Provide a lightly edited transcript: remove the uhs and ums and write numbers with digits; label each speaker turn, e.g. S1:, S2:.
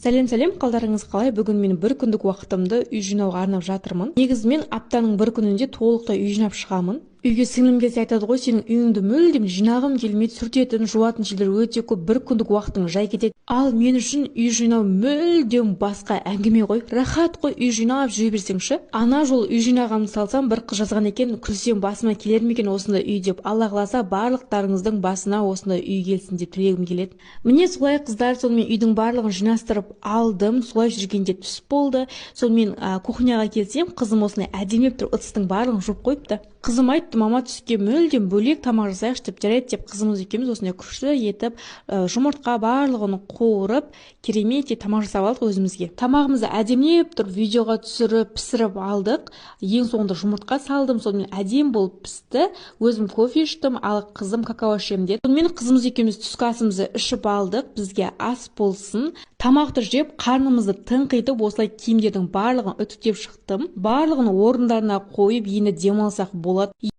S1: Сәлем, қалдарыңыз қалай? Бүгін мен бір күндік уақытымды үй жинауға арнап жатырмын. Негізінен аптаның бір күнінде толықтай үй жинап шығамын. Үйге сіңлім келсе айтады ғой, сенің үйіңді мүлдем жинағым келмейді, сүртетін, жуатын жерлер өте көп, бір күндік уақытың жай кетеді. Ал мен үшін үй жинау мүлдем басқа әңгіме ғой. Рахат қой, үй жинап жүре берсеңші. Ана жол үй жинағанымды салсам, бір қыз жазған екен, күлсем басыма келер ме екен осындай үй деп. Алла қаласа барлықтарыңыздың басына осындай үй келсін деп тілегім келеді. Міне солай қыздар, сонымен үйдің барлығын жинастырып алдым. Солай жүргенде түс болды. Сонымен кухняға келсем, қызым осындай әдемілеп тұр, ыдыстың барлығын жуып қойыпты. Қызым айтты, мама түске мүлдем бөлек тамақ жасайықшы деп. Жарайды деп, қызымыз екеуміз осындай күшті етіп жұмыртқа барлығын қуырып, керемет тамақ жасап алдық өзімізге. Тамағымызды әдемілеп тұрып видеоға түсіріп, пісіріп алдық. Ең соңында жұмыртқа салдым, сонымен әдем болып пісті. Өзім кофе іштім, ал қызым какао ішемін деді. Сонымен қызымыз екеуміз түскі асымызды ішіп алдық. Бізге ас болсын. Тамақты жеп, қарнымызды тыңқитып, осылай киімдердің барлығын үтіктеп шықтым. Барлығын орындарына қойып, енді демалсақ болады.